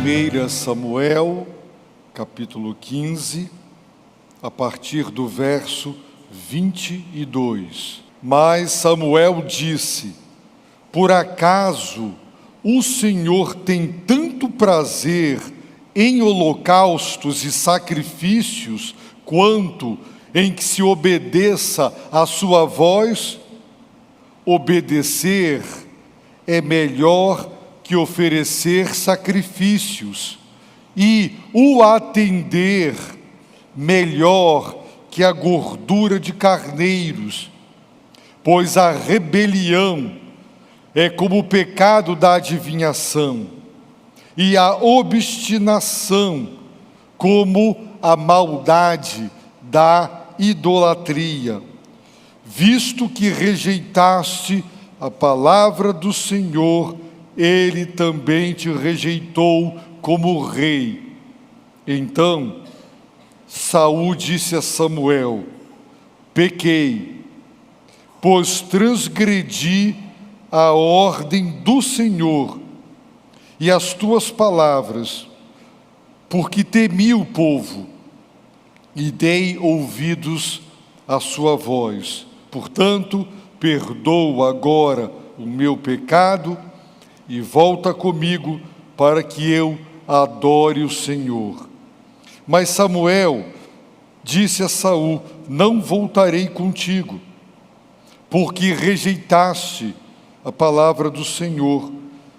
1 Samuel, capítulo 15, a partir do verso 22. Mas Samuel disse: por acaso o Senhor tem tanto prazer em holocaustos e sacrifícios, quanto em que se obedeça à sua voz? Obedecer é melhor que oferecer sacrifícios, e o atender melhor que a gordura de carneiros, pois a rebelião é como o pecado da adivinhação, e a obstinação como a maldade da idolatria. Visto que rejeitaste a palavra do Senhor, Ele também te rejeitou como rei. Então Saul disse a Samuel: pequei, pois transgredi a ordem do Senhor e as tuas palavras, porque temi o povo e dei ouvidos à sua voz. Portanto, perdoa agora o meu pecado e volta comigo para que eu adore o Senhor. Mas Samuel disse a Saul: não voltarei contigo, porque rejeitaste a palavra do Senhor.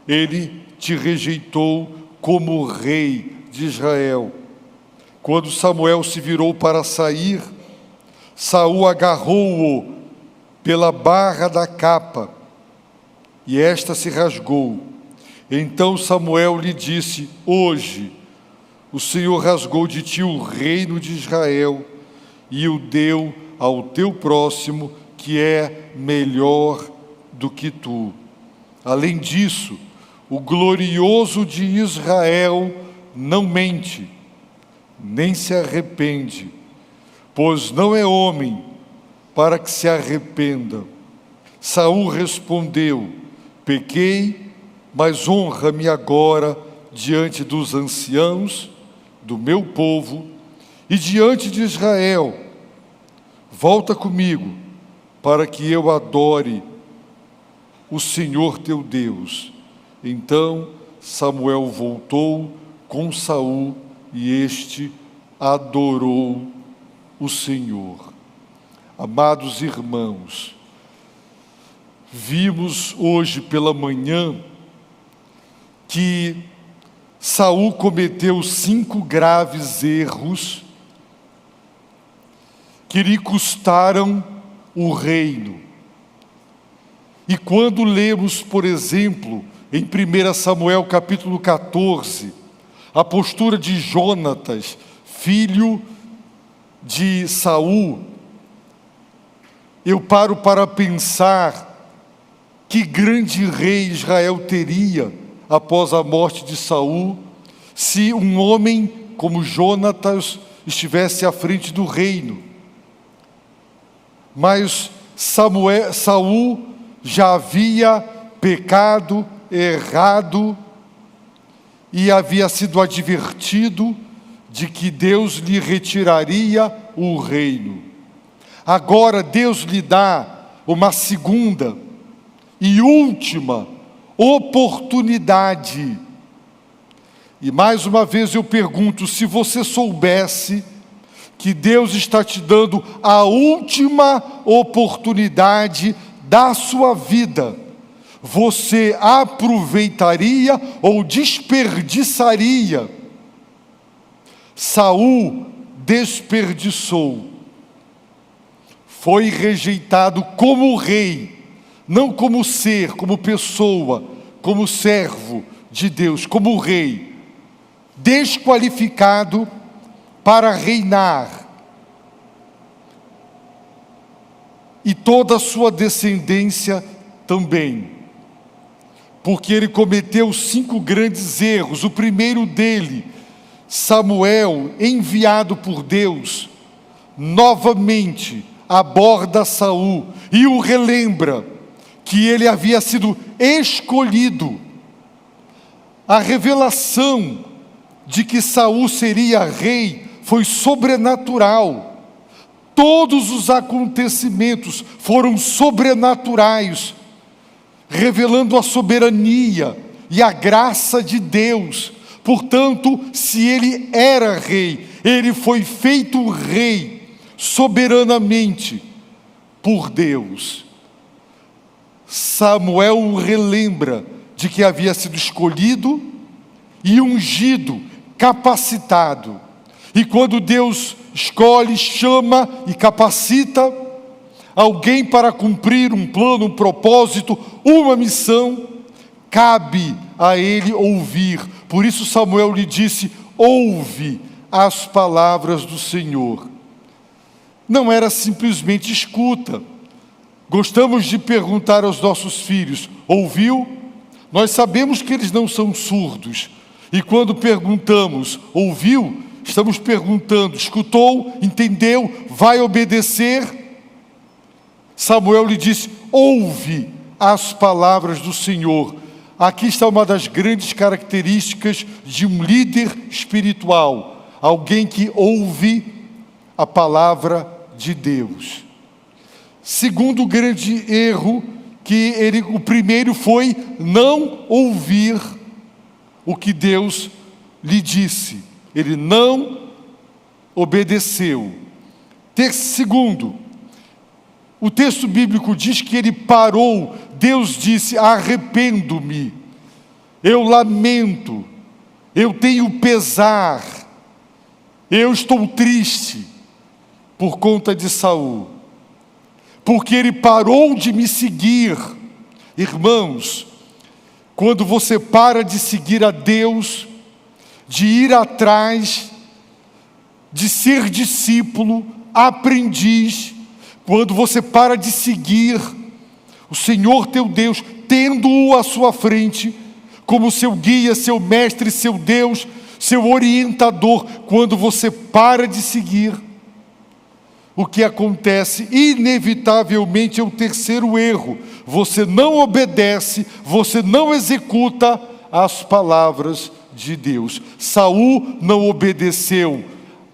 Ele te rejeitou como rei de Israel. Quando Samuel se virou para sair, Saul agarrou-o pela barra da capa, e esta se rasgou. Então Samuel lhe disse: hoje o Senhor rasgou de ti o reino de Israel e o deu ao teu próximo, que é melhor do que tu. Além disso, o glorioso de Israel não mente, nem se arrepende, pois não é homem para que se arrependa. Saul respondeu: pequei, mas honra-me agora diante dos anciãos do meu povo e diante de Israel. Volta comigo, para que eu adore o Senhor teu Deus. Então Samuel voltou com Saul, e este adorou o Senhor. Amados irmãos, vimos hoje pela manhã que Saul cometeu 5 graves erros que lhe custaram o reino. E quando lemos, por exemplo, em 1 Samuel capítulo 14, a postura de Jonatas, filho de Saul, eu paro para pensar que grande rei Israel teria após a morte de Saul, se um homem como Jonatas estivesse à frente do reino. Mas Saul já havia pecado, errado, e havia sido advertido de que Deus lhe retiraria o reino. Agora Deus lhe dá uma segunda e última oportunidade. E mais uma vez eu pergunto: se você soubesse que Deus está te dando a última oportunidade da sua vida, você aproveitaria ou desperdiçaria? Saul desperdiçou. Foi rejeitado como rei, não como ser, como pessoa, como servo de Deus, como rei, desqualificado para reinar. E toda a sua descendência também, porque ele cometeu 5 grandes erros. O primeiro dele, Samuel, enviado por Deus, novamente aborda Saul e o relembra que ele havia sido escolhido. A revelação de que Saul seria rei foi sobrenatural. Todos os acontecimentos foram sobrenaturais, revelando a soberania e a graça de Deus. Portanto, se ele era rei, ele foi feito rei soberanamente por Deus. Samuel o relembra de que havia sido escolhido e ungido, capacitado. E quando Deus escolhe, chama e capacita alguém para cumprir um plano, um propósito, uma missão, cabe a ele ouvir. Por isso Samuel lhe disse: ouve as palavras do Senhor. Não era simplesmente escuta. Gostamos de perguntar aos nossos filhos: ouviu? Nós sabemos que eles não são surdos. E quando perguntamos: ouviu? Estamos perguntando: escutou? Entendeu? Vai obedecer? Samuel lhe disse: ouve as palavras do Senhor. Aqui está uma das grandes características de um líder espiritual: alguém que ouve a palavra de Deus. Segundo grande erro, o primeiro foi não ouvir o que Deus lhe disse. Ele não obedeceu. Segundo, o texto bíblico diz que ele parou. Deus disse: arrependo-me, eu lamento, eu tenho pesar, eu estou triste por conta de Saul, porque ele parou de me seguir. Irmãos, quando você para de seguir a Deus, de ir atrás, de ser discípulo, aprendiz, quando você para de seguir o Senhor teu Deus, tendo-o à sua frente, como seu guia, seu mestre, seu Deus, seu orientador, quando você para de seguir, o que acontece inevitavelmente é o terceiro erro: você não obedece, você não executa as palavras de Deus. Saul não obedeceu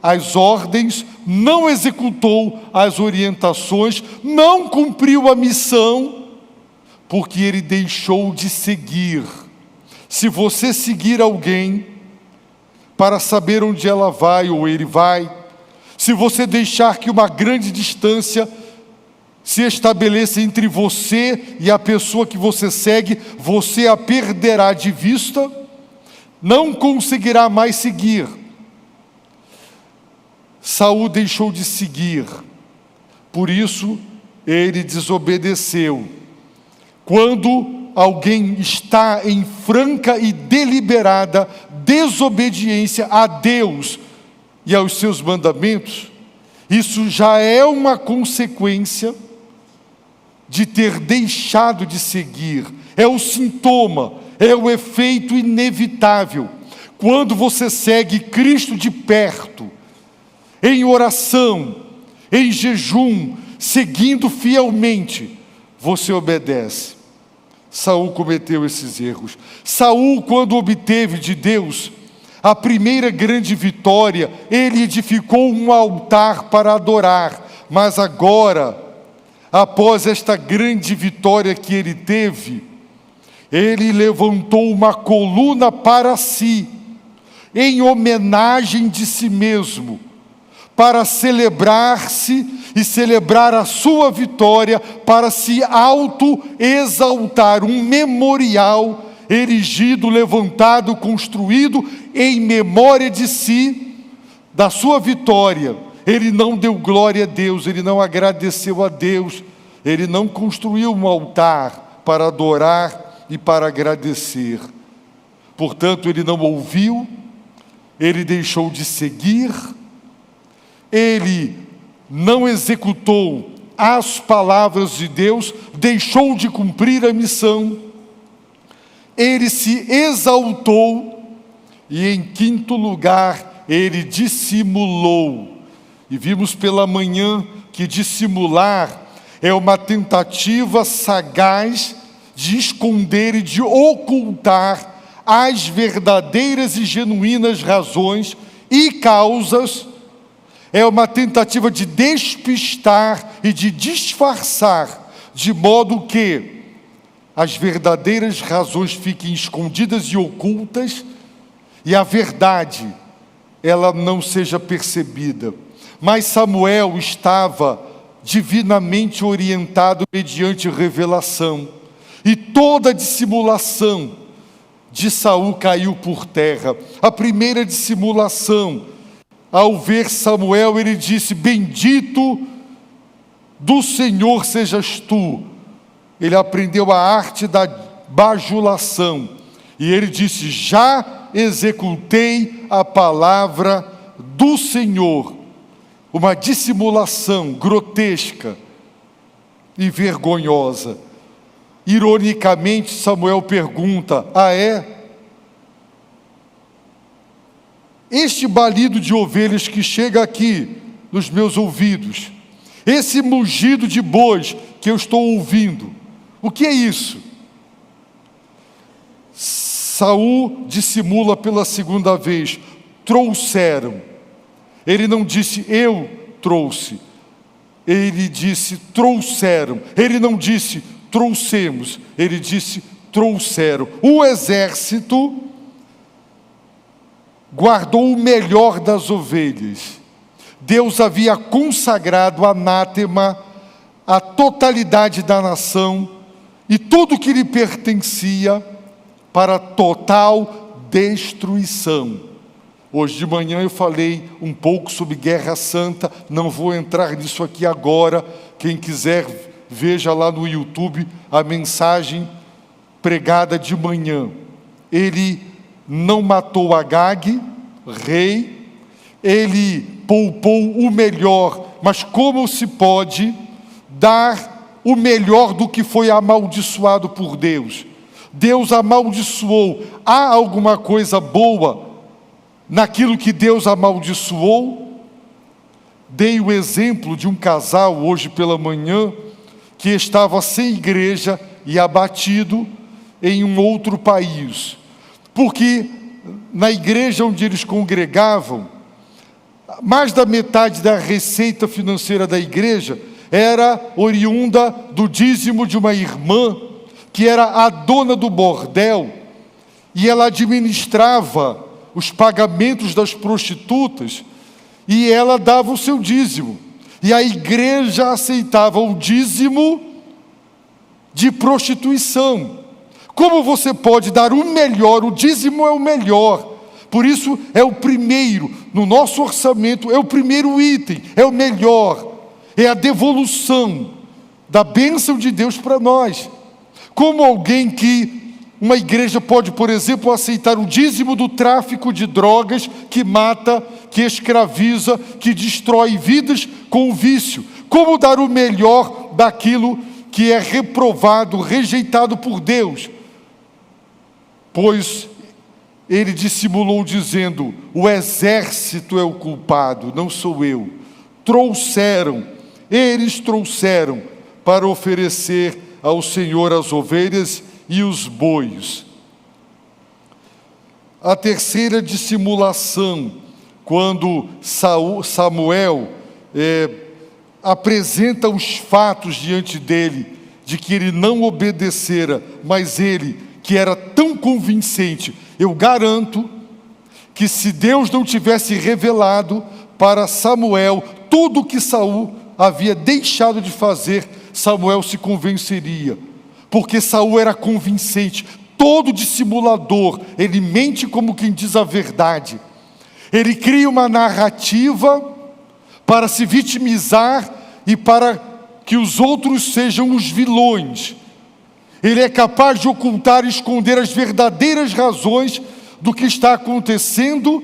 às ordens, não executou as orientações, não cumpriu a missão, porque ele deixou de seguir. Se você seguir alguém para saber onde ela vai ou ele vai, se você deixar que uma grande distância se estabeleça entre você e a pessoa que você segue, você a perderá de vista, não conseguirá mais seguir. Saul deixou de seguir, por isso ele desobedeceu. Quando alguém está em franca e deliberada desobediência a Deus e aos seus mandamentos, isso já é uma consequência de ter deixado de seguir. É o sintoma, é o efeito inevitável. Quando você segue Cristo de perto, em oração, em jejum, seguindo fielmente, você obedece. Saul cometeu esses erros. Saul, quando obteve de Deus a primeira grande vitória, ele edificou um altar para adorar. Mas agora, após esta grande vitória que ele teve, ele levantou uma coluna para si, em homenagem de si mesmo, para celebrar-se e celebrar a sua vitória, para se auto-exaltar, um memorial erigido, levantado, construído em memória de si, da sua vitória. Ele não deu glória a Deus, ele não agradeceu a Deus, ele não construiu um altar para adorar e para agradecer. Portanto, ele não ouviu, ele deixou de seguir, ele não executou as palavras de Deus, deixou de cumprir a missão, ele se exaltou e, em quinto lugar, ele dissimulou. E vimos pela manhã que dissimular é uma tentativa sagaz de esconder e de ocultar as verdadeiras e genuínas razões e causas, é uma tentativa de despistar e de disfarçar, de modo que as verdadeiras razões fiquem escondidas e ocultas, e a verdade, ela não seja percebida. Mas Samuel estava divinamente orientado mediante revelação, e toda dissimulação de Saul caiu por terra. A primeira dissimulação, ao ver Samuel, ele disse: bendito do Senhor sejas tu. Ele aprendeu a arte da bajulação, e ele disse: já executei a palavra do Senhor. Uma dissimulação grotesca e vergonhosa. Ironicamente, Samuel pergunta: ah, é? Este balido de ovelhas que chega aqui nos meus ouvidos, esse mugido de bois que eu estou ouvindo, o que é isso? Saul dissimula pela segunda vez: trouxeram. Ele não disse eu trouxe, ele disse trouxeram. Ele não disse trouxemos, ele disse trouxeram. O exército guardou o melhor das ovelhas. Deus havia consagrado anátema a totalidade da nação e tudo que lhe pertencia para total destruição. Hoje de manhã eu falei um pouco sobre Guerra Santa, não vou entrar nisso aqui agora. Quem quiser, veja lá no YouTube a mensagem pregada de manhã. Ele não matou Agag, rei, ele poupou o melhor, mas como se pode dar o melhor do que foi amaldiçoado por Deus? Deus amaldiçoou. Há alguma coisa boa naquilo que Deus amaldiçoou? Dei o exemplo de um casal hoje pela manhã que estava sem igreja e abatido em um outro país, porque na igreja onde eles congregavam, mais da metade da receita financeira da igreja era oriunda do dízimo de uma irmã que era a dona do bordel, e ela administrava os pagamentos das prostitutas, e ela dava o seu dízimo, e a igreja aceitava o dízimo de prostituição. Como você pode dar o melhor? O dízimo é o melhor, por isso é o primeiro, no nosso orçamento é o primeiro item, é o melhor, é a devolução da bênção de Deus para nós. Como uma igreja pode, por exemplo, aceitar o dízimo do tráfico de drogas, que mata, que escraviza, que destrói vidas com o vício? Como dar o melhor daquilo que é reprovado, rejeitado por Deus? Pois ele dissimulou dizendo: o exército é o culpado, não sou eu. Eles trouxeram para oferecer ao Senhor as ovelhas e os bois. A terceira dissimulação, quando Samuel apresenta os fatos diante dele, de que ele não obedecera, mas ele, que era tão convincente, eu garanto que se Deus não tivesse revelado para Samuel tudo o que Saul havia deixado de fazer, Samuel se convenceria, porque Saul era convincente. Todo dissimulador, ele mente como quem diz a verdade. Ele cria uma narrativa para se vitimizar e para que os outros sejam os vilões. Ele é capaz de ocultar e esconder as verdadeiras razões do que está acontecendo,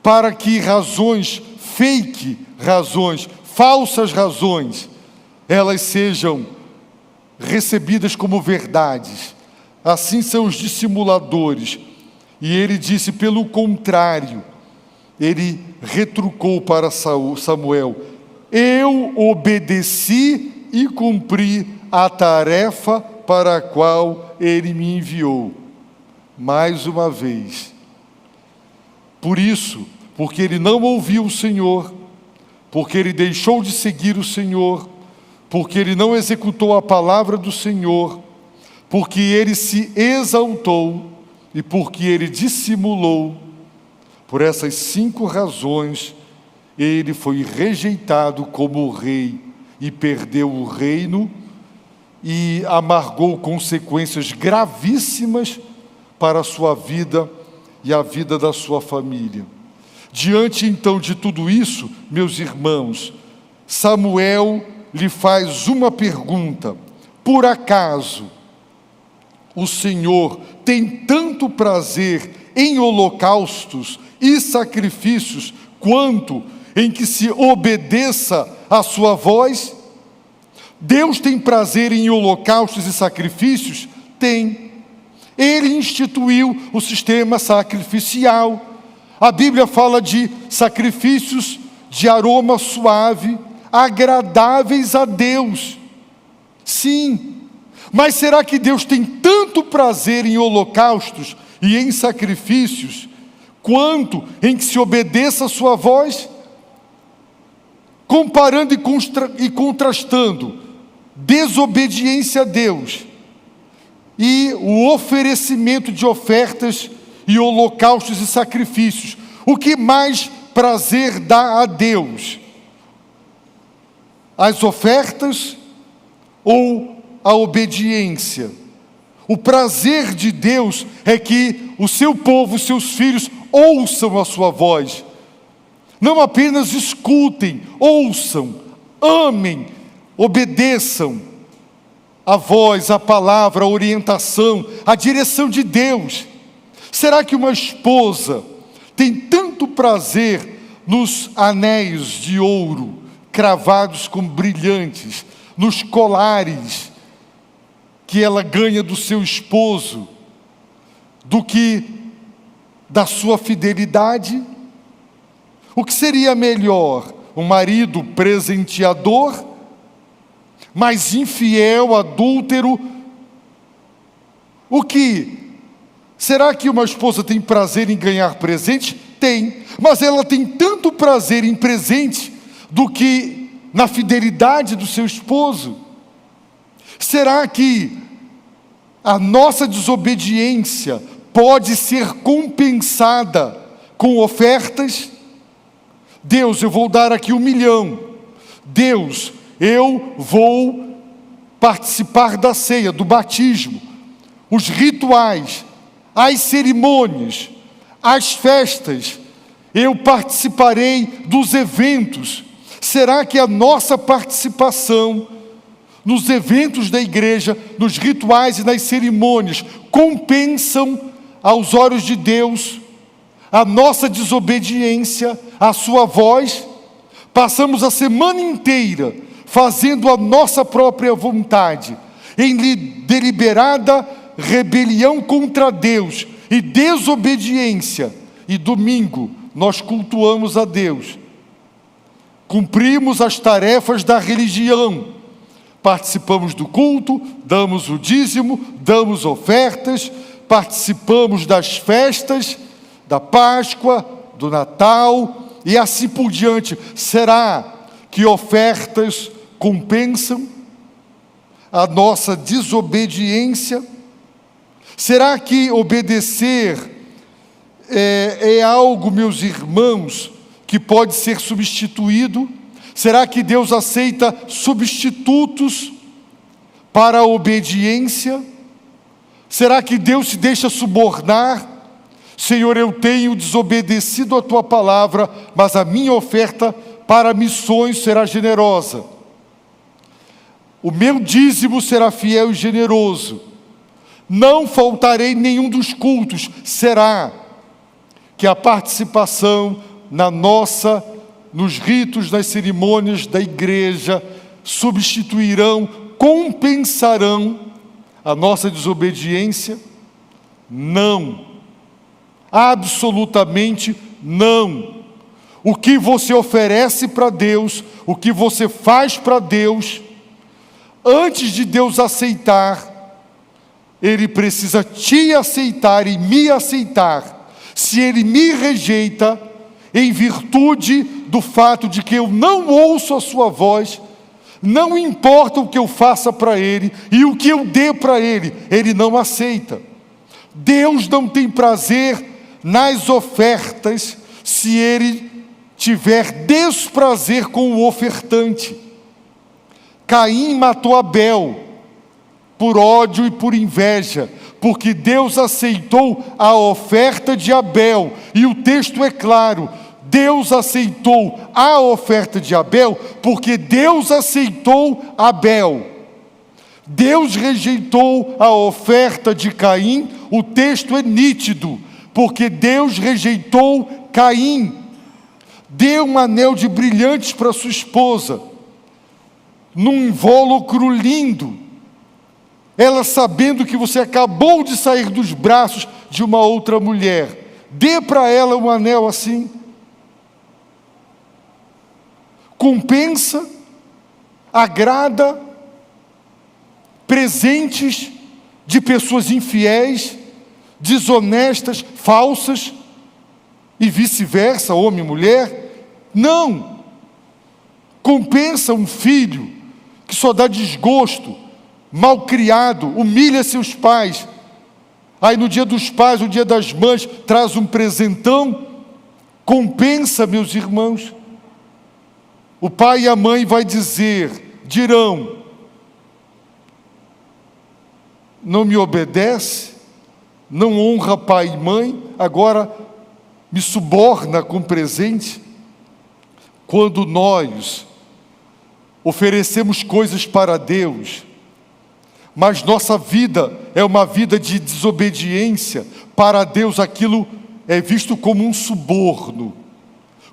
para que razões fake, razões, falsas razões, elas sejam recebidas como verdades. Assim são os dissimuladores. E ele disse, pelo contrário, ele retrucou para Samuel: eu obedeci e cumpri a tarefa para a qual ele me enviou. mais uma vez. Por isso, porque ele não ouviu o Senhor, porque ele deixou de seguir o Senhor, porque ele não executou a palavra do Senhor, porque ele se exaltou e porque ele dissimulou, por essas 5 razões, ele foi rejeitado como rei e perdeu o reino e amargou consequências gravíssimas para a sua vida e a vida da sua família. Diante então de tudo isso, meus irmãos, Samuel lhe faz uma pergunta: por acaso o Senhor tem tanto prazer em holocaustos e sacrifícios quanto em que se obedeça à sua voz? Deus tem prazer em holocaustos e sacrifícios? Tem. Ele instituiu o sistema sacrificial. A Bíblia fala de sacrifícios de aroma suave, agradáveis a Deus. Sim, mas será que Deus tem tanto prazer em holocaustos e em sacrifícios, quanto em que se obedeça a sua voz? Comparando e contrastando desobediência a Deus e o oferecimento de ofertas e holocaustos e sacrifícios, o que mais prazer dá a Deus? As ofertas ou a obediência? O prazer de Deus é que o seu povo, os seus filhos, ouçam a sua voz. Não apenas escutem, ouçam, amem, obedeçam a voz, a palavra, a orientação, a direção de Deus. Será que uma esposa tem tanto prazer nos anéis de ouro cravados com brilhantes, nos colares que ela ganha do seu esposo, do que da sua fidelidade? O que seria melhor? Um marido presenteador, mas infiel, adúltero? O que? Será que uma esposa tem prazer em ganhar presente? Tem, mas ela tem tanto prazer em presente do que na fidelidade do seu esposo? Será que a nossa desobediência pode ser compensada com ofertas? Deus, eu vou dar aqui 1 milhão. Deus, eu vou participar da ceia, do batismo, os rituais, as cerimônias, as festas, eu participarei dos eventos. Será que a nossa participação nos eventos da igreja, nos rituais e nas cerimônias, compensam aos olhos de Deus a nossa desobediência à sua voz? Passamos a semana inteira fazendo a nossa própria vontade, em deliberada rebelião contra Deus e desobediência, e domingo nós cultuamos a Deus, cumprimos as tarefas da religião, participamos do culto, damos o dízimo, damos ofertas, participamos das festas, da Páscoa, do Natal e assim por diante. Será que ofertas compensam a nossa desobediência? Será que obedecer é algo, meus irmãos, que pode ser substituído? Será que Deus aceita substitutos para a obediência? Será que Deus se deixa subornar? Senhor, eu tenho desobedecido a tua palavra, mas a minha oferta para missões será generosa. O meu dízimo será fiel e generoso. Não faltarei nenhum dos cultos. Será que a participação nos ritos, nas cerimônias da igreja substituirão, compensarão a nossa desobediência? Não. Absolutamente não. O que você oferece para Deus, o que você faz para Deus, antes de Deus aceitar, ele precisa te aceitar e me aceitar. Se ele me rejeita, em virtude do fato de que eu não ouço a sua voz, não importa o que eu faça para ele e o que eu dê para ele, ele não aceita. Deus não tem prazer nas ofertas se ele tiver desprazer com o ofertante. Caim matou Abel por ódio e por inveja, porque Deus aceitou a oferta de Abel, e o texto é claro: Deus aceitou a oferta de Abel, porque Deus aceitou Abel. Deus rejeitou a oferta de Caim, o texto é nítido, porque Deus rejeitou Caim. Dê um anel de brilhantes para sua esposa, num invólucro lindo, ela sabendo que você acabou de sair dos braços de uma outra mulher. Dê para ela um anel assim. Compensa, agrada, presentes de pessoas infiéis, desonestas, falsas, e vice-versa, homem e mulher. Não. Compensa um filho que só dá desgosto, mal criado, humilha seus pais. Aí no dia dos pais, no dia das mães, traz um presentão. Compensa, meus irmãos. O pai e a mãe dirão: não me obedece, não honra pai e mãe, agora me suborna com presente. Quando nós oferecemos coisas para Deus, mas nossa vida é uma vida de desobediência, para Deus aquilo é visto como um suborno,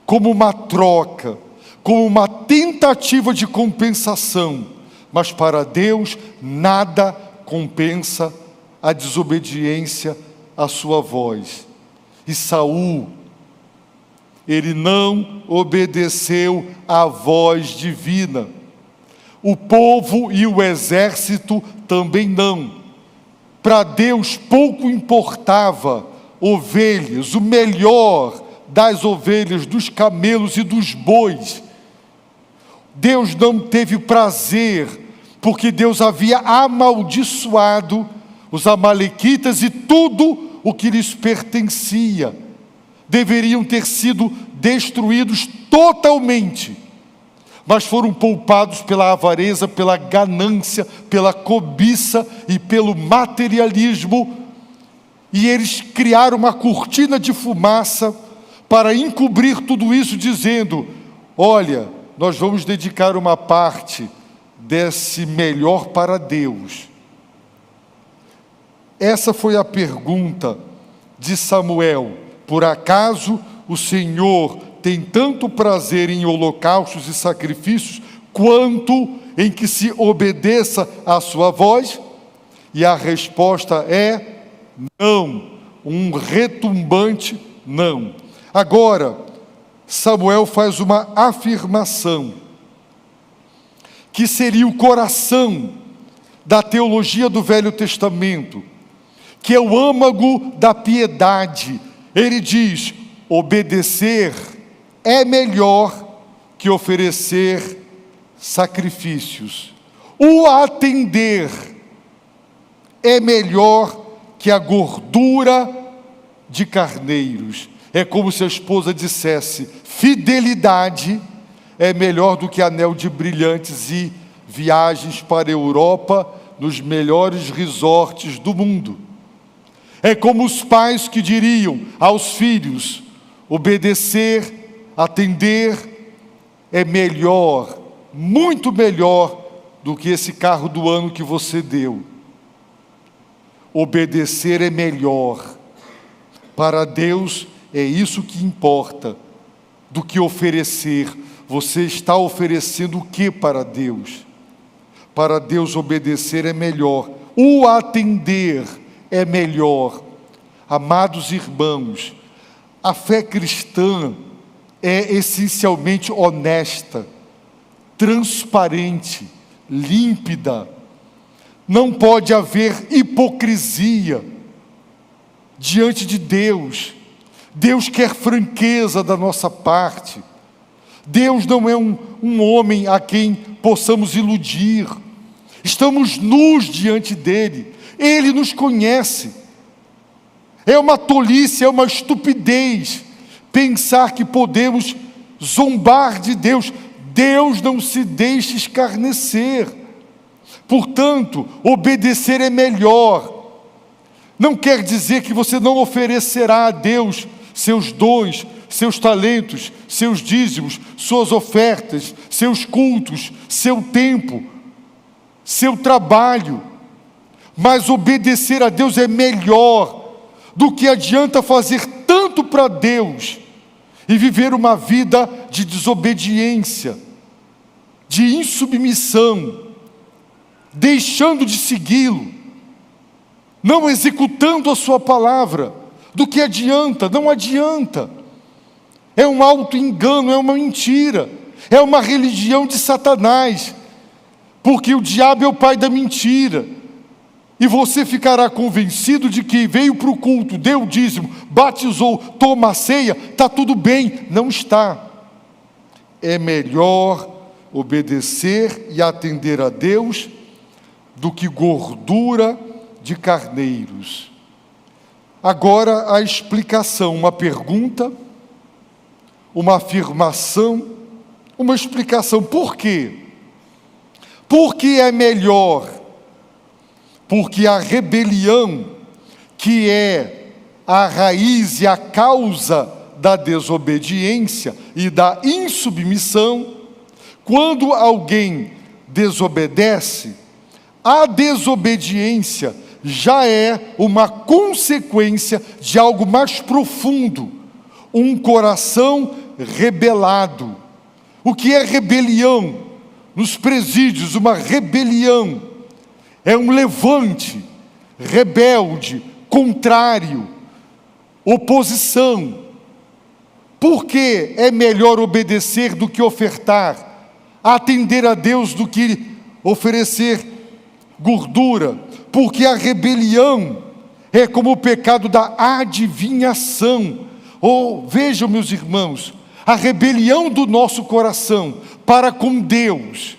como uma troca, como uma tentativa de compensação. Mas para Deus nada compensa a desobediência à sua voz. E Saul, ele não obedeceu à voz divina. O povo e o exército também não. Para Deus pouco importava ovelhas, o melhor das ovelhas, dos camelos e dos bois. Deus não teve prazer, porque Deus havia amaldiçoado os amalequitas e tudo o que lhes pertencia. Deveriam ter sido destruídos totalmente, mas foram poupados pela avareza, pela ganância, pela cobiça e pelo materialismo, e eles criaram uma cortina de fumaça para encobrir tudo isso, dizendo: olha, nós vamos dedicar uma parte desse melhor para Deus. Essa foi a pergunta de Samuel: por acaso o Senhor tem tanto prazer em holocaustos e sacrifícios, quanto em que se obedeça à sua voz? E a resposta é não, um retumbante não. Agora, Samuel faz uma afirmação, que seria o coração da teologia do Velho Testamento, que é o âmago da piedade. Ele diz: obedecer é melhor que oferecer sacrifícios. O atender é melhor que a gordura de carneiros. É como se a esposa dissesse: fidelidade é melhor do que anel de brilhantes e viagens para a Europa nos melhores resorts do mundo. É como os pais que diriam aos filhos: obedecer, atender é melhor, muito melhor do que esse carro do ano que você deu. Obedecer é melhor. Para Deus é isso que importa, do que oferecer. Você está oferecendo o que para Deus? Para Deus, obedecer é melhor. O atender é melhor. Amados irmãos, a fé cristã é essencialmente honesta, transparente, límpida. Não pode haver hipótese hipocrisia diante de Deus. Deus quer franqueza da nossa parte. Deus não é um homem a quem possamos iludir. Estamos nus diante dele. Ele nos conhece. É uma tolice, é uma estupidez pensar que podemos zombar de Deus. Deus não se deixa escarnecer. Portanto, obedecer é melhor. Não quer dizer que você não oferecerá a Deus seus dons, seus talentos, seus dízimos, suas ofertas, seus cultos, seu tempo, seu trabalho. Mas obedecer a Deus é melhor do que adianta fazer tanto para Deus e viver uma vida de desobediência, de insubmissão, deixando de segui-lo, não executando a sua palavra. Do que adianta? Não adianta. É um auto-engano, é uma mentira, é uma religião de Satanás, porque o diabo é o pai da mentira. E você ficará convencido de que veio para o culto, deu o dízimo, batizou, toma a ceia, está tudo bem. Não está. É melhor obedecer e atender a Deus do que gordura de carneiros. Agora a explicação, uma pergunta, uma afirmação, uma explicação. Por quê? Porque é melhor? Porque a rebelião, que é a raiz e a causa da desobediência e da insubmissão, quando alguém desobedece, a desobediência já é uma consequência de algo mais profundo, um coração rebelado. O que é rebelião? Nos presídios, uma rebelião é um levante rebelde, contrário, oposição. Por que é melhor obedecer do que ofertar? Atender a Deus do que oferecer gordura? Porque a rebelião é como o pecado da adivinhação. Vejam, meus irmãos, a rebelião do nosso coração para com Deus,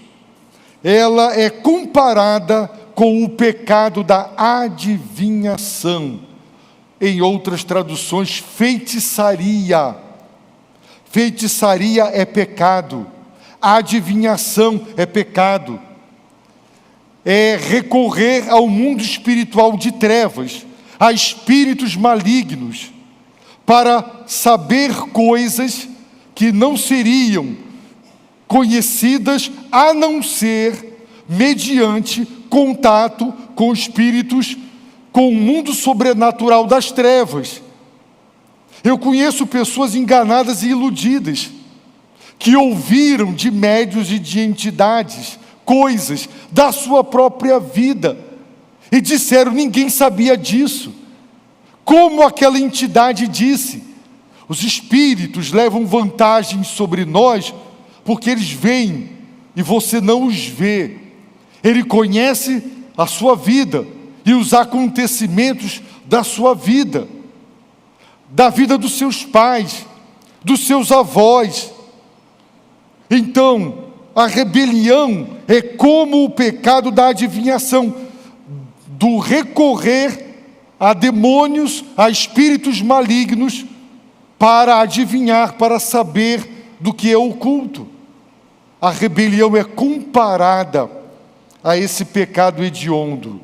ela é comparada com o pecado da adivinhação. Em outras traduções, feitiçaria. Feitiçaria é pecado. A adivinhação é pecado. É recorrer ao mundo espiritual de trevas, a espíritos malignos, para saber coisas que não seriam conhecidas a não ser mediante contato com espíritos, com o mundo sobrenatural das trevas. Eu conheço pessoas enganadas e iludidas, que ouviram de médiuns e de entidades coisas da sua própria vida e disseram: ninguém sabia disso. Como aquela entidade disse, os espíritos levam vantagem sobre nós porque eles veem e você não os vê. Ele conhece a sua vida e os acontecimentos da sua vida, da vida dos seus pais, dos seus avós. Então, a rebelião é como o pecado da adivinhação, do recorrer a demônios, a espíritos malignos, para adivinhar, para saber do que é oculto. A rebelião é comparada a esse pecado hediondo.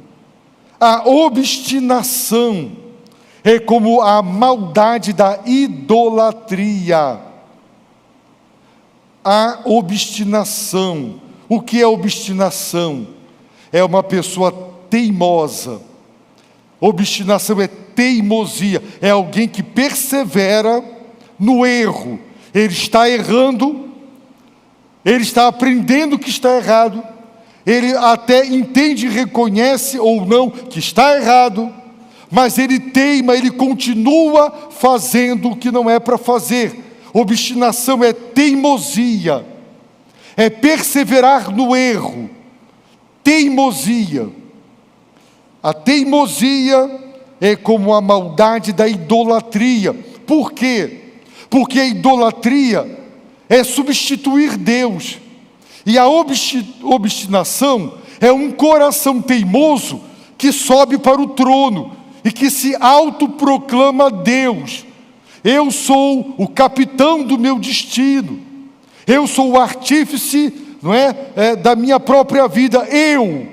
A obstinação é como a maldade da idolatria. A obstinação. O que é obstinação? É uma pessoa teimosa. Obstinação é teimosia. É alguém que persevera no erro. Ele está errando, ele está aprendendo que está errado, ele até entende e reconhece ou não que está errado, mas ele teima, ele continua fazendo o que não é para fazer. Obstinação é teimosia, é perseverar no erro, teimosia. A teimosia é como a maldade da idolatria. Por quê? Porque a idolatria é substituir Deus. E a obstinação é um coração teimoso que sobe para o trono e que se autoproclama Deus. Eu sou o capitão do meu destino. Eu sou o artífice, não é, da minha própria vida. Eu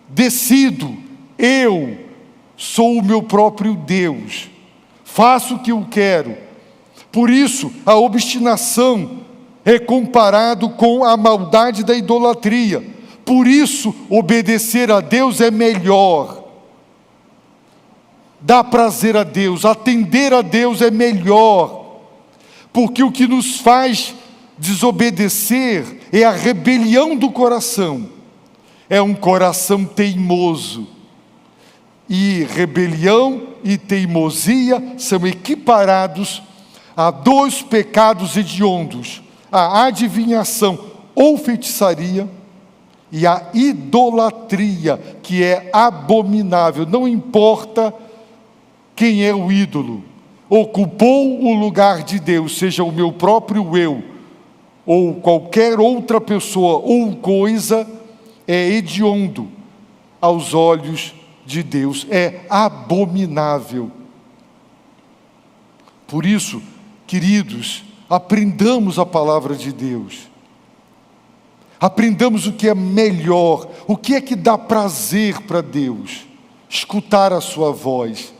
decido. Eu sou o meu próprio Deus. Faço o que eu quero. Por isso, a obstinação é comparado com a maldade da idolatria. Por isso, obedecer a Deus é melhor. Dar prazer a Deus, atender a Deus é melhor. Porque o que nos faz desobedecer é a rebelião do coração. É um coração teimoso. E rebelião e teimosia são equiparados a dois pecados hediondos: a adivinhação ou feitiçaria e a idolatria, que é abominável. Não importa quem é o ídolo, ocupou o lugar de Deus, seja o meu próprio eu, ou qualquer outra pessoa ou coisa, é hediondo aos olhos de Deus, é abominável. Por isso, queridos, aprendamos a palavra de Deus. Aprendamos o que é melhor, o que é que dá prazer para Deus. Escutar a sua voz.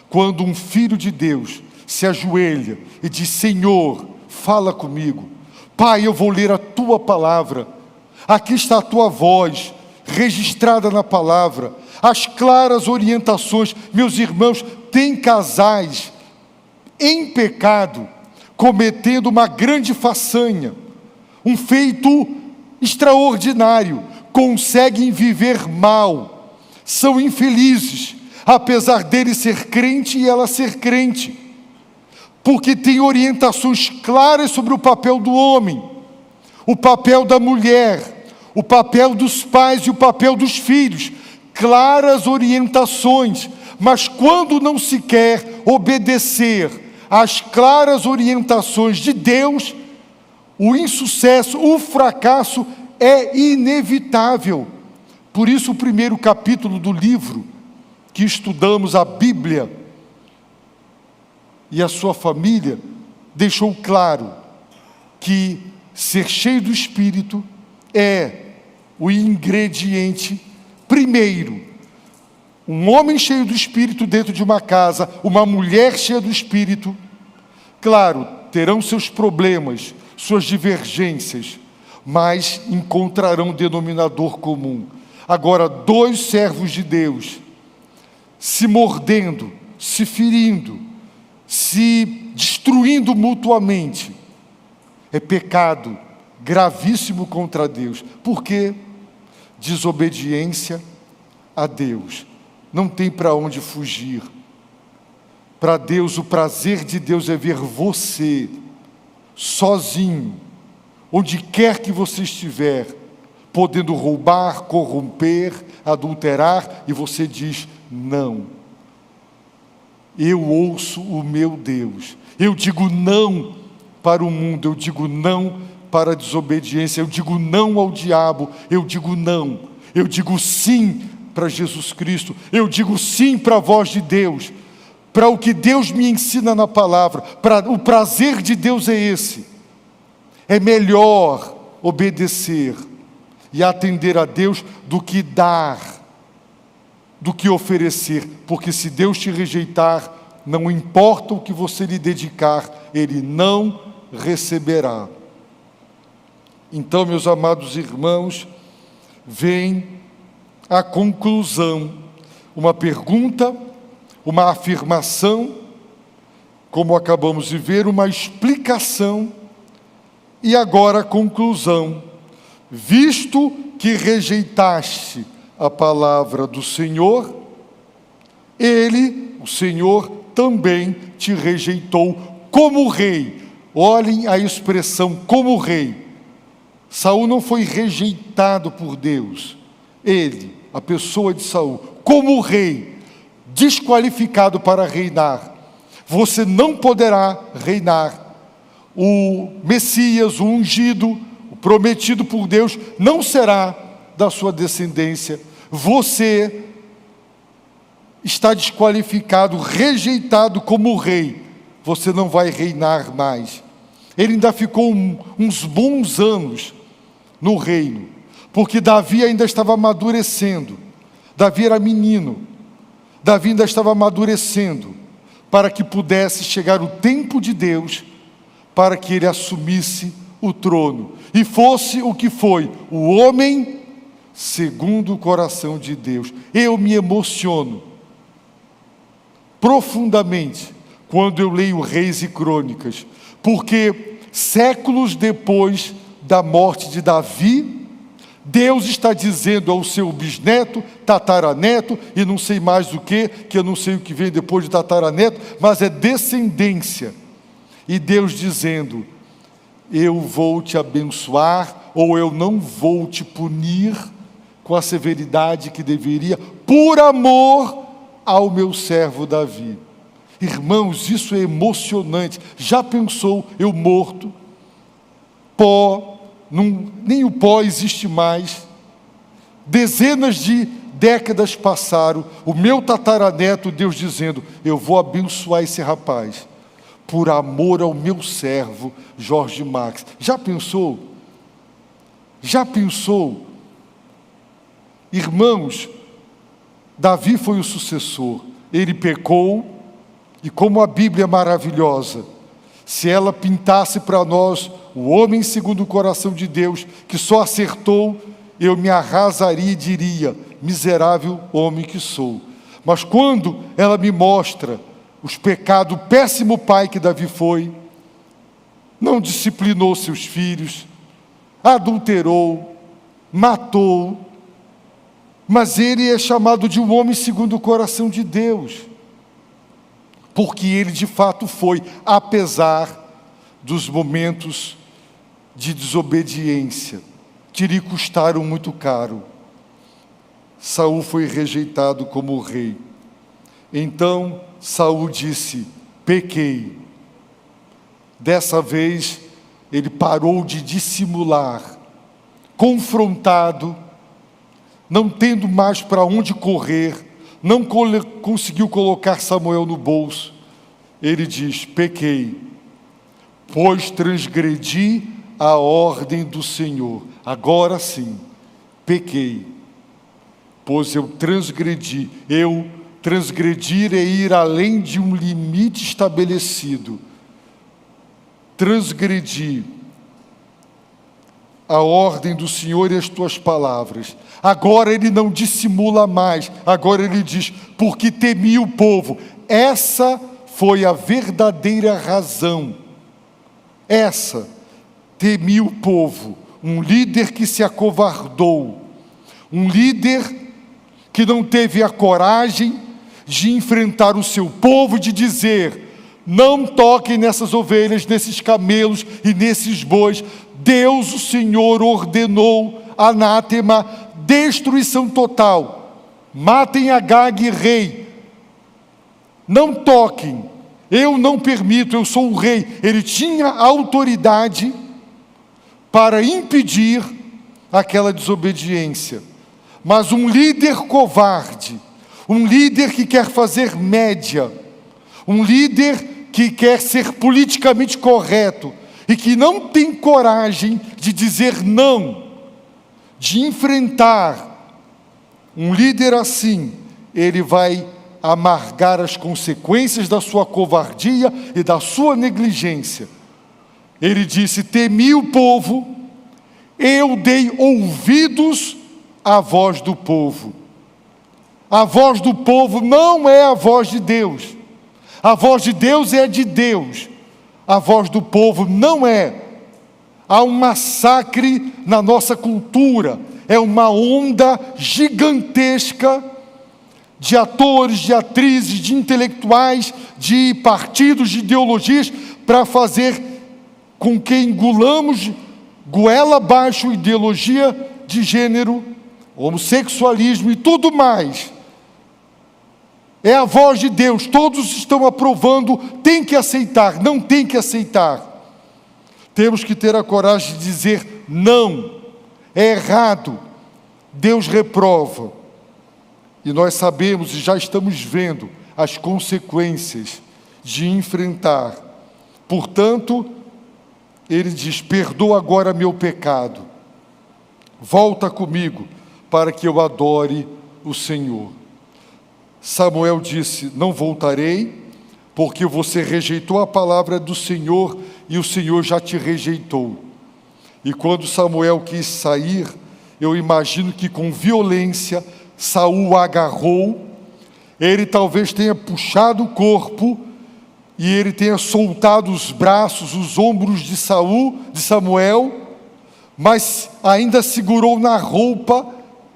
Quando um filho de Deus se ajoelha e diz: Senhor, fala comigo. Pai, eu vou ler a tua palavra. Aqui está a tua voz, registrada na palavra. As claras orientações. Meus irmãos, tem casais em pecado, cometendo uma grande façanha, um feito extraordinário, conseguem viver mal, são infelizes, apesar dele ser crente e ela ser crente, porque tem orientações claras sobre o papel do homem, o papel da mulher, o papel dos pais e o papel dos filhos, claras orientações, mas quando não se quer obedecer às claras orientações de Deus, o insucesso, o fracasso é inevitável. Por isso, o primeiro capítulo do livro que estudamos, a Bíblia e a sua família, deixou claro que ser cheio do Espírito é o ingrediente primeiro. Um homem cheio do Espírito dentro de uma casa, uma mulher cheia do Espírito, claro, terão seus problemas, suas divergências, mas encontrarão um denominador comum. Agora, dois servos de Deus, se mordendo, se ferindo, se destruindo mutuamente, é pecado gravíssimo contra Deus. Por quê? Desobediência a Deus. Não tem para onde fugir. Para Deus, o prazer de Deus é ver você sozinho, onde quer que você estiver, podendo roubar, corromper, adulterar, e você diz: não. Eu ouço o meu Deus. Eu digo não para o mundo, eu digo não para a desobediência, eu digo não ao diabo, eu digo não. Eu digo sim para Jesus Cristo, eu digo sim para a voz de Deus, para o que Deus me ensina na palavra, para o prazer de Deus é esse. É melhor obedecer e atender a Deus do que dar, do que oferecer, porque se Deus te rejeitar, não importa o que você lhe dedicar, Ele não receberá. Então, meus amados irmãos, vem a conclusão, uma pergunta, uma afirmação, como acabamos de ver, uma explicação, e agora a conclusão. Visto que rejeitaste a palavra do Senhor, Ele, o Senhor, também te rejeitou como rei. Olhem a expressão como rei. Saul não foi rejeitado por Deus. Ele, a pessoa de Saul, como rei, desqualificado para reinar. Você não poderá reinar. O Messias, o ungido, o prometido por Deus, não será da sua descendência. Você está desqualificado, rejeitado como rei. Você não vai reinar mais. Ele ainda ficou uns bons anos no reino, porque Davi ainda estava amadurecendo. Davi era menino. Davi ainda estava amadurecendo, para que pudesse chegar o tempo de Deus, para que ele assumisse o trono. E fosse o que foi, o homem segundo o coração de Deus. Eu me emociono profundamente quando eu leio Reis e Crônicas, porque séculos depois da morte de Davi, Deus está dizendo ao seu bisneto, tataraneto, e não sei mais do que eu não sei o que vem depois de tataraneto, mas é descendência. E Deus dizendo: eu vou te abençoar, ou eu não vou te punir com a severidade que deveria, por amor ao meu servo Davi. Irmãos, isso é emocionante. Já pensou, eu morto, pó, nem o pó existe mais, dezenas de décadas passaram, o meu tataraneto, Deus dizendo: eu vou abençoar esse rapaz, por amor ao meu servo Jorge Max. Já pensou? Já pensou? Irmãos, Davi foi o sucessor, ele pecou, e como a Bíblia é maravilhosa, se ela pintasse para nós o homem segundo o coração de Deus, que só acertou, eu me arrasaria e diria: miserável homem que sou. Mas quando ela me mostra os pecados, o péssimo pai que Davi foi, não disciplinou seus filhos, adulterou, matou, mas ele é chamado de um homem segundo o coração de Deus, porque ele de fato foi, apesar dos momentos de desobediência, que lhe custaram muito caro. Saul foi rejeitado como rei. Então Saul disse: pequei. Dessa vez ele parou de dissimular, confrontado, não tendo mais para onde correr, não conseguiu colocar Samuel no bolso. Ele diz: pequei, pois transgredi a ordem do Senhor. Agora sim, pequei, pois eu transgredi. Transgredir é ir além de um limite estabelecido. Transgredi a ordem do Senhor e as tuas palavras. Agora ele não dissimula mais. Agora ele diz: porque temi o povo. Essa foi a verdadeira razão. Essa, temi o povo. Um líder que se acovardou. Um líder que não teve a coragem de enfrentar o seu povo, de dizer: não toquem nessas ovelhas, nesses camelos e nesses bois. Deus, o Senhor, ordenou anátema, destruição total. Matem Agag, rei. Não toquem. Eu não permito, eu sou o rei. Ele tinha autoridade para impedir aquela desobediência. Mas um líder covarde, um líder que quer fazer média, um líder que quer ser politicamente correto e que não tem coragem de dizer não, de enfrentar, um líder assim, ele vai amargar as consequências da sua covardia e da sua negligência. Ele disse: temi o povo, eu dei ouvidos à voz do povo. A voz do povo não é a voz de Deus. A voz de Deus é de Deus. A voz do povo não é. Há um massacre na nossa cultura. É uma onda gigantesca de atores, de atrizes, de intelectuais, de partidos, de ideologias, para fazer com que engolamos goela abaixo ideologia de gênero, homossexualismo e tudo mais. É a voz de Deus, todos estão aprovando, tem que aceitar, não tem que aceitar. Temos que ter a coragem de dizer não, é errado, Deus reprova. E nós sabemos e já estamos vendo as consequências de enfrentar. Portanto, ele diz: perdoa agora meu pecado, volta comigo para que eu adore o Senhor. Samuel disse: não voltarei, porque você rejeitou a palavra do Senhor e o Senhor já te rejeitou. E quando Samuel quis sair, eu imagino que com violência Saul o agarrou, ele talvez tenha puxado o corpo e ele tenha soltado os braços, os ombros de Samuel, mas ainda segurou na roupa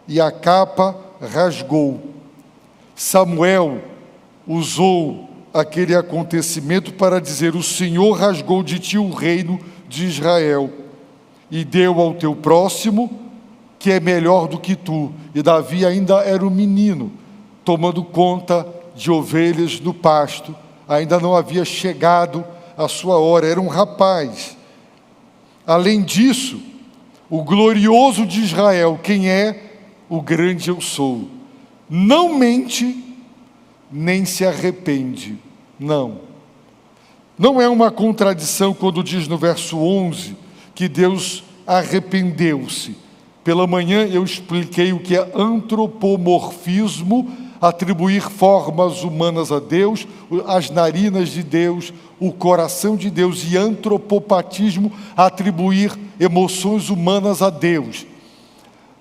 e a capa rasgou. Samuel usou aquele acontecimento para dizer: o Senhor rasgou de ti o reino de Israel e deu ao teu próximo, que é melhor do que tu. E Davi ainda era um menino, tomando conta de ovelhas no pasto, ainda não havia chegado a sua hora, era um rapaz. Além disso, o glorioso de Israel, quem é? O grande eu sou, não mente, nem se arrepende. Não é uma contradição quando diz no verso 11 que Deus arrependeu-se. Pela manhã eu expliquei o que é antropomorfismo, atribuir formas humanas a Deus, as narinas de Deus, o coração de Deus, e antropopatismo, atribuir emoções humanas a Deus.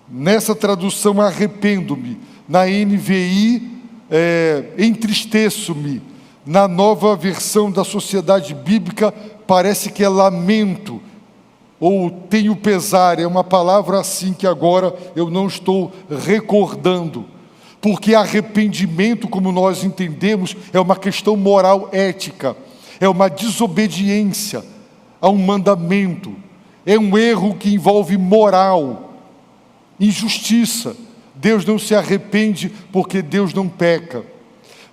Nessa tradução, arrependo-me. Na NVI, entristeço-me. Na nova versão da Sociedade Bíblica, parece que é lamento, ou tenho pesar, é uma palavra assim que agora eu não estou recordando. Porque arrependimento, como nós entendemos, é uma questão moral ética, é uma desobediência a um mandamento, é um erro que envolve moral, injustiça. Deus não se arrepende porque Deus não peca.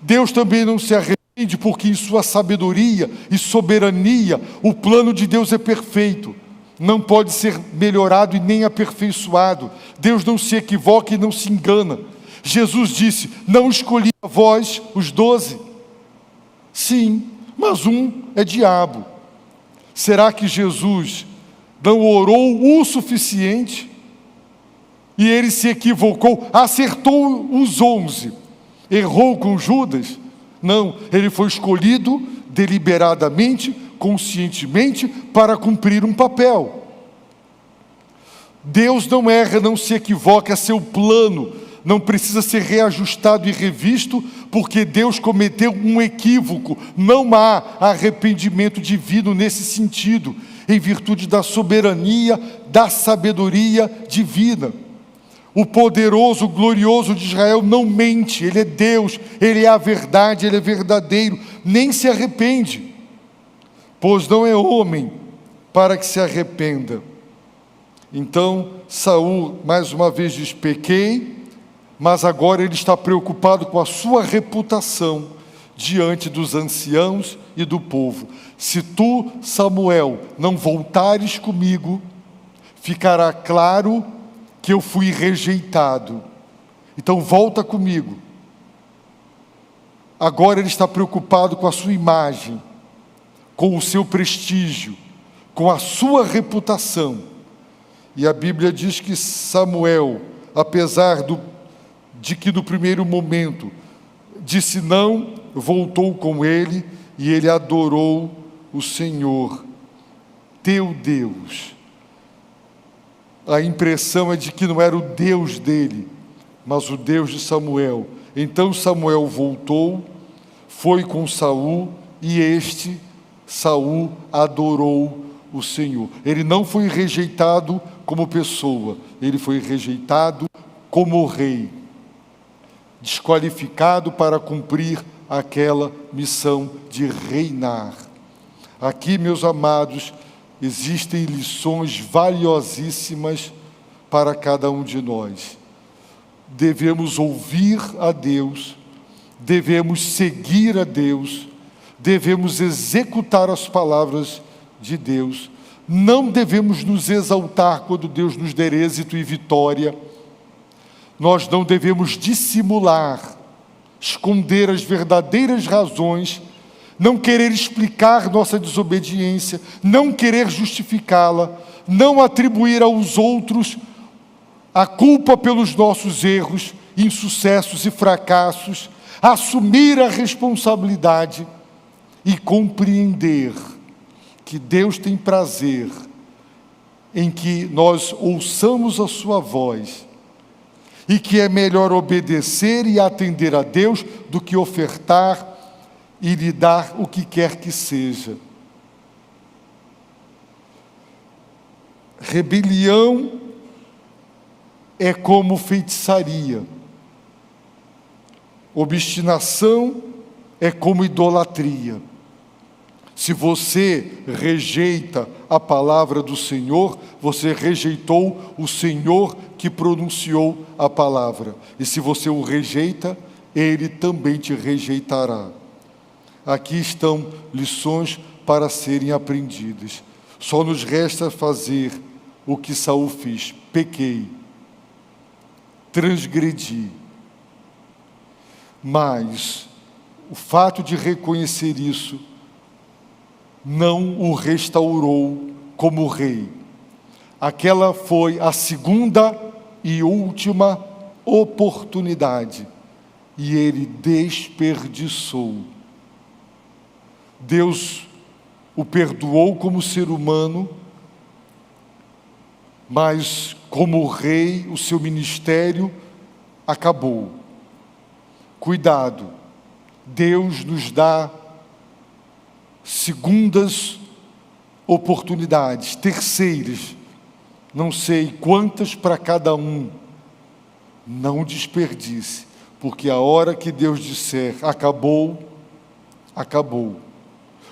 Deus também não se arrepende porque em sua sabedoria e soberania o plano de Deus é perfeito. Não pode ser melhorado e nem aperfeiçoado. Deus não se equivoca e não se engana. Jesus disse: não escolhi a vós os 12. Sim, mas um é diabo. Será que Jesus não orou o suficiente? E ele se equivocou, acertou os 11, errou com Judas? Não, ele foi escolhido deliberadamente, conscientemente, para cumprir um papel. Deus não erra, não se equivoca, é seu plano, não precisa ser reajustado e revisto, porque Deus cometeu um equívoco. Não há arrependimento divino nesse sentido, em virtude da soberania, da sabedoria divina. O poderoso, glorioso de Israel não mente, ele é Deus, ele é a verdade, ele é verdadeiro, nem se arrepende, pois não é homem para que se arrependa. Então Saul mais uma vez diz: pequei, mas agora ele está preocupado com a sua reputação diante dos anciãos e do povo. Se tu, Samuel, não voltares comigo, ficará claro que eu fui rejeitado. Então volta comigo. Agora ele está preocupado com a sua imagem, com o seu prestígio, com a sua reputação. E a Bíblia diz que Samuel, apesar de que no primeiro momento disse não, voltou com ele e ele adorou o Senhor, teu Deus. A impressão é de que não era o Deus dele, mas o Deus de Samuel. Então Samuel voltou, foi com Saul, e Saul, adorou o Senhor. Ele não foi rejeitado como pessoa, ele foi rejeitado como rei, desqualificado para cumprir aquela missão de reinar. Aqui, meus amados, existem lições valiosíssimas para cada um de nós. Devemos ouvir a Deus, devemos seguir a Deus, devemos executar as palavras de Deus, não devemos nos exaltar quando Deus nos der êxito e vitória, nós não devemos dissimular, esconder as verdadeiras razões, não querer explicar nossa desobediência, não querer justificá-la, não atribuir aos outros a culpa pelos nossos erros, insucessos e fracassos, assumir a responsabilidade e compreender que Deus tem prazer em que nós ouçamos a sua voz e que é melhor obedecer e atender a Deus do que ofertar e lhe dar o que quer que seja. Rebelião é como feitiçaria. Obstinação é como idolatria. Se você rejeita a palavra do Senhor, você rejeitou o Senhor que pronunciou a palavra. E se você o rejeita, Ele também te rejeitará. Aqui estão lições para serem aprendidas. Só nos resta fazer o que Saul fez. Pequei, transgredi. Mas o fato de reconhecer isso não o restaurou como rei. Aquela foi a segunda e última oportunidade, e ele desperdiçou. Deus o perdoou como ser humano, mas como rei, o seu ministério acabou. Cuidado, Deus nos dá segundas oportunidades, terceiras, não sei quantas para cada um. Não desperdice, porque a hora que Deus disser acabou, acabou.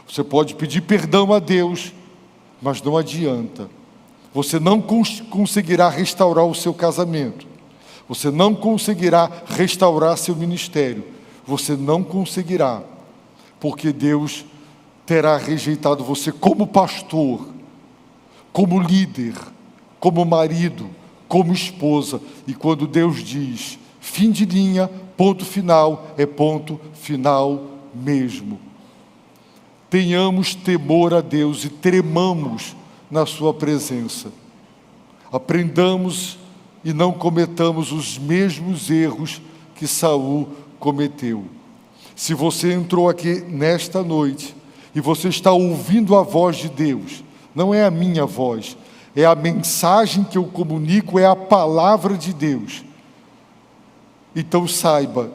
Você pode pedir perdão a Deus, mas não adianta. Você não conseguirá restaurar o seu casamento. Você não conseguirá restaurar seu ministério. Você não conseguirá, porque Deus terá rejeitado você como pastor, como líder, como marido, como esposa. E quando Deus diz fim de linha, ponto final, é ponto final mesmo. Tenhamos temor a Deus e tremamos na sua presença. Aprendamos e não cometamos os mesmos erros que Saul cometeu. Se você entrou aqui nesta noite e você está ouvindo a voz de Deus, não é a minha voz, é a mensagem que eu comunico, é a palavra de Deus. Então saiba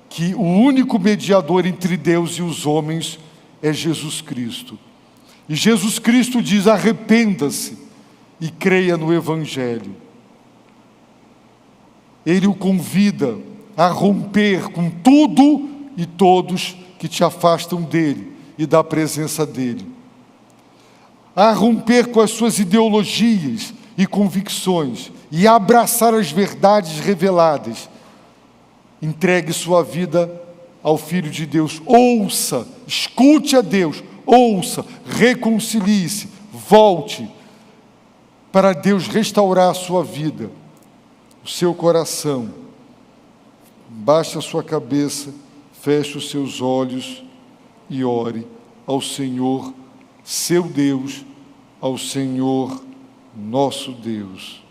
que o único mediador entre Deus e os homens é Jesus Cristo. E Jesus Cristo diz: arrependa-se e creia no Evangelho. Ele o convida a romper com tudo e todos que te afastam dele e da presença dele. A romper com as suas ideologias e convicções e abraçar as verdades reveladas. Entregue sua vida ao Filho de Deus. Ouça, escute a Deus, ouça, reconcilie-se, volte para Deus restaurar a sua vida, o seu coração. Baixe a sua cabeça, feche os seus olhos e ore ao Senhor, seu Deus, ao Senhor, nosso Deus.